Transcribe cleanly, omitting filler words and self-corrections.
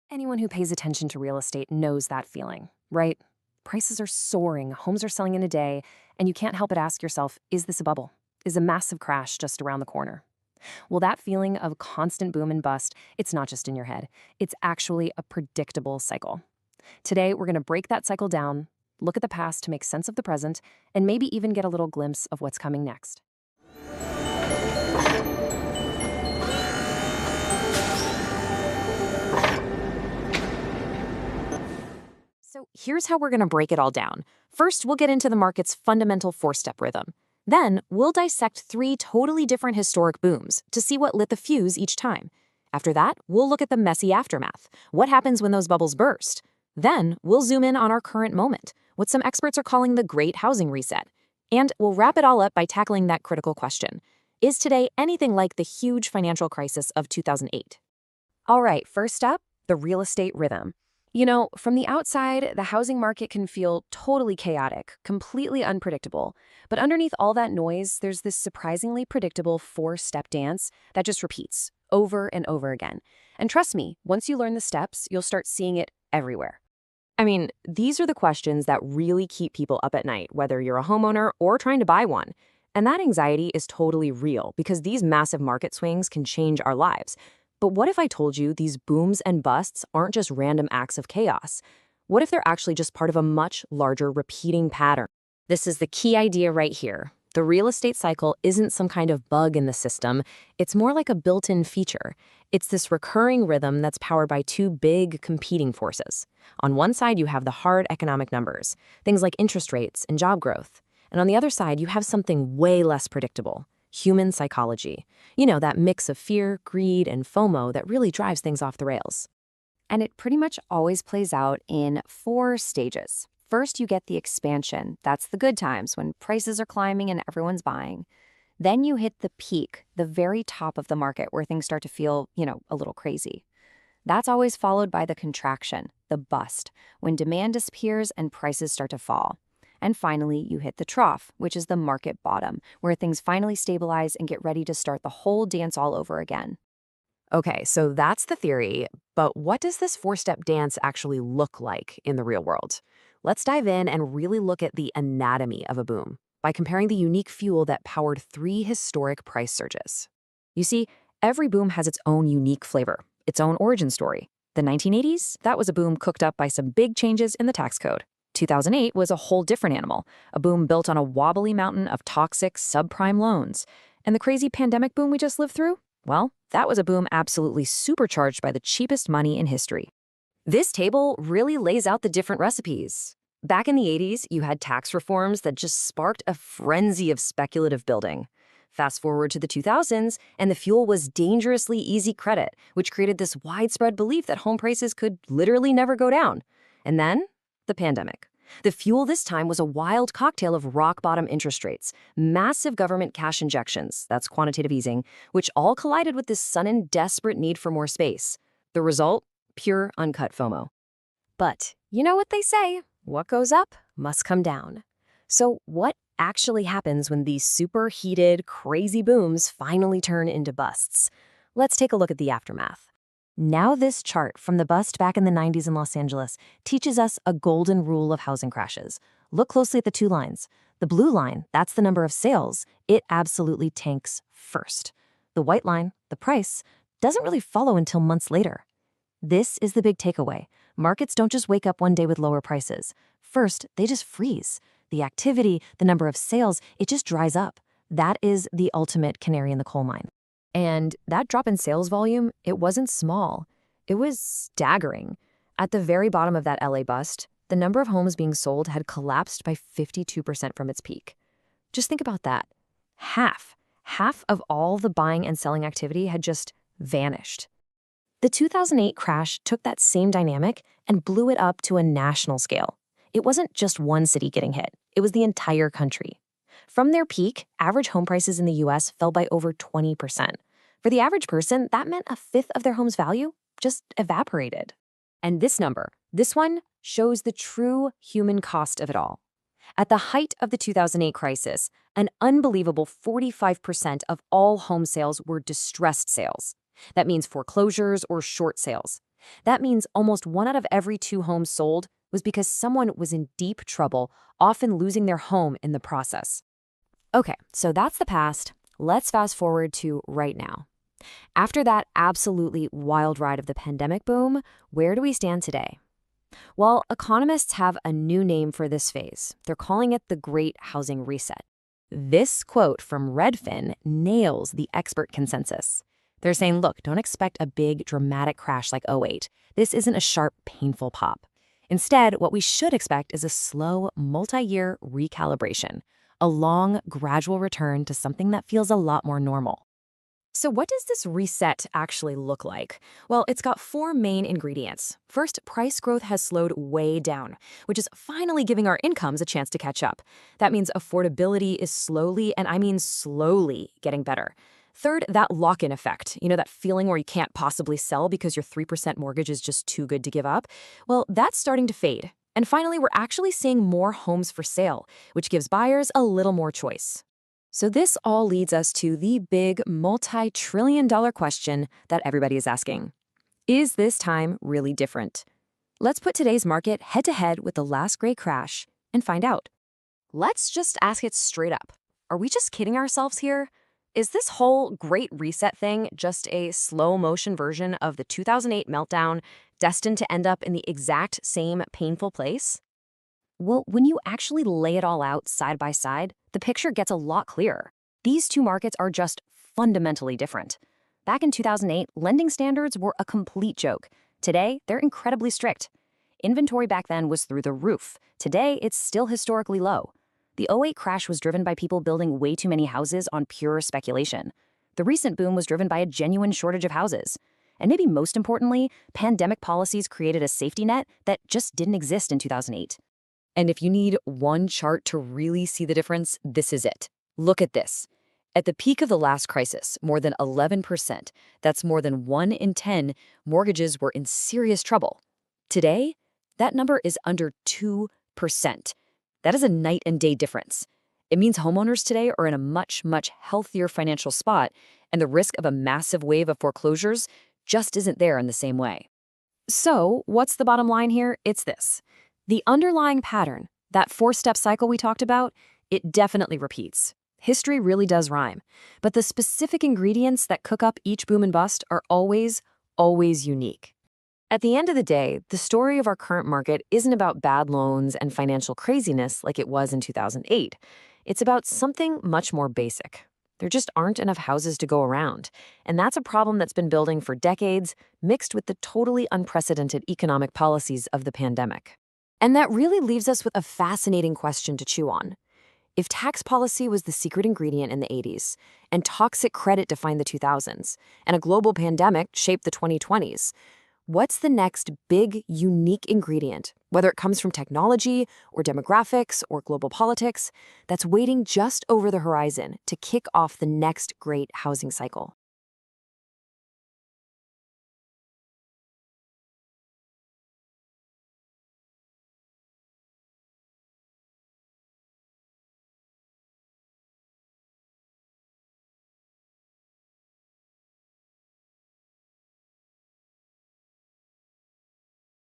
Anyone who pays attention to real estate knows that feeling, right? Prices are soaring, homes are selling in a day, and you can't help but ask yourself, is this a bubble? Is a massive crash just around the corner? Well, that feeling of constant boom and bust, it's not just in your head. It's actually a predictable cycle. Today, we're going to break that cycle down, look at the past to make sense of the present, and maybe even get a little glimpse of what's coming next. So here's how we're going to break it all down. First, we'll get into the market's fundamental four-step rhythm. Then, we'll dissect three totally different historic booms to see what lit the fuse each time. After that, we'll look at the messy aftermath. What happens when those bubbles burst? Then, we'll zoom in on our current moment, what some experts are calling the Great Housing Reset. And we'll wrap it all up by tackling that critical question. Is today anything like the huge financial crisis of 2008? All right, first up, the real estate rhythm. From the outside, the housing market can feel totally chaotic, completely unpredictable. But underneath all that noise, there's this surprisingly predictable four-step dance that just repeats over and over again. And trust me, once you learn the steps, you'll start seeing it everywhere. I mean, these are the questions that really keep people up at night, whether you're a homeowner or trying to buy one. And that anxiety is totally real because these massive market swings can change our lives. But what if I told you these booms and busts aren't just random acts of chaos? What if they're actually just part of a much larger repeating pattern? This is the key idea right here. The real estate cycle isn't some kind of bug in the system. It's more like a built-in feature. It's this recurring rhythm that's powered by two big competing forces. On one side, you have the hard economic numbers, things like interest rates and job growth. And on the other side, you have something way less predictable. Human psychology. That mix of fear, greed, and FOMO that really drives things off the rails. And it pretty much always plays out in four stages. First, you get the expansion. That's the good times when prices are climbing and everyone's buying. Then you hit the peak, the very top of the market where things start to feel, a little crazy. That's always followed by the contraction, the bust, when demand disappears and prices start to fall. And finally, you hit the trough, which is the market bottom, where things finally stabilize and get ready to start the whole dance all over again. Okay, so that's the theory, but what does this four-step dance actually look like in the real world? Let's dive in and really look at the anatomy of a boom by comparing the unique fuel that powered three historic price surges. You see, every boom has its own unique flavor, its own origin story. The 1980s, that was a boom cooked up by some big changes in the tax code. 2008 was a whole different animal, a boom built on a wobbly mountain of toxic subprime loans. And the crazy pandemic boom we just lived through? Well, that was a boom absolutely supercharged by the cheapest money in history. This table really lays out the different recipes. Back in the 80s, you had tax reforms that just sparked a frenzy of speculative building. Fast forward to the 2000s, and the fuel was dangerously easy credit, which created this widespread belief that home prices could literally never go down. And then, the pandemic. The fuel this time was a wild cocktail of rock-bottom interest rates, massive government cash injections, that's quantitative easing, which all collided with this sudden, desperate need for more space. The result? Pure, uncut FOMO. But you know what they say, what goes up must come down. So what actually happens when these superheated, crazy booms finally turn into busts? Let's take a look at the aftermath. Now this chart from the bust back in the 90s in Los Angeles teaches us a golden rule of housing crashes. Look closely at the two lines. The blue line, that's the number of sales. It absolutely tanks first. The white line, the price, doesn't really follow until months later. This is the big takeaway. Markets don't just wake up one day with lower prices. First, they just freeze. The activity, the number of sales, it just dries up. That is the ultimate canary in the coal mine. And that drop in sales volume, it wasn't small. It was staggering. At the very bottom of that LA bust, the number of homes being sold had collapsed by 52% from its peak. Just think about that. Half of all the buying and selling activity had just vanished. The 2008 crash took that same dynamic and blew it up to a national scale. It wasn't just one city getting hit. It was the entire country. From their peak, average home prices in the U.S. fell by over 20%. For the average person, that meant a fifth of their home's value just evaporated. And this number, this one, shows the true human cost of it all. At the height of the 2008 crisis, an unbelievable 45% of all home sales were distressed sales. That means foreclosures or short sales. That means almost 1 out of every 2 homes sold was because someone was in deep trouble, often losing their home in the process. Okay, so that's the past. Let's fast forward to right now. After that absolutely wild ride of the pandemic boom, where do we stand today? Well, economists have a new name for this phase. They're calling it the Great Housing Reset. This quote from Redfin nails the expert consensus. They're saying, look, don't expect a big, dramatic crash like '08. This isn't a sharp, painful pop. Instead, what we should expect is a slow, multi-year recalibration, a long, gradual return to something that feels a lot more normal. So what does this reset actually look like? Well, it's got 4 main ingredients. First, price growth has slowed way down, which is finally giving our incomes a chance to catch up. That means affordability is slowly, and I mean slowly, getting better. Third, that lock-in effect, that feeling where you can't possibly sell because your 3% mortgage is just too good to give up. Well, that's starting to fade. And finally, we're actually seeing more homes for sale, which gives buyers a little more choice. So this all leads us to the big multi-trillion-dollar question that everybody is asking. Is this time really different? Let's put today's market head-to-head with the last great crash and find out. Let's just ask it straight up. Are we just kidding ourselves here? Is this whole Great Reset thing just a slow-motion version of the 2008 meltdown destined to end up in the exact same painful place? Well, when you actually lay it all out side by side, the picture gets a lot clearer. These 2 markets are just fundamentally different. Back in 2008, lending standards were a complete joke. Today, they're incredibly strict. Inventory back then was through the roof. Today, it's still historically low. The '08 crash was driven by people building way too many houses on pure speculation. The recent boom was driven by a genuine shortage of houses. And maybe most importantly, pandemic policies created a safety net that just didn't exist in 2008. And if you need one chart to really see the difference, this is it. Look at this. At the peak of the last crisis, more than 11%, that's more than 1 in 10, mortgages were in serious trouble. Today, that number is under 2%. That is a night and day difference. It means homeowners today are in a much, much healthier financial spot, and the risk of a massive wave of foreclosures just isn't there in the same way. So, what's the bottom line here? It's this. The underlying pattern, that 4-step cycle we talked about, it definitely repeats. History really does rhyme. But the specific ingredients that cook up each boom and bust are always, always unique. At the end of the day, the story of our current market isn't about bad loans and financial craziness like it was in 2008. It's about something much more basic. There just aren't enough houses to go around. And that's a problem that's been building for decades, mixed with the totally unprecedented economic policies of the pandemic. And that really leaves us with a fascinating question to chew on. If tax policy was the secret ingredient in the '80s, and toxic credit defined the 2000s, and a global pandemic shaped the 2020s, what's the next big, unique ingredient, whether it comes from technology or demographics or global politics, that's waiting just over the horizon to kick off the next great housing cycle?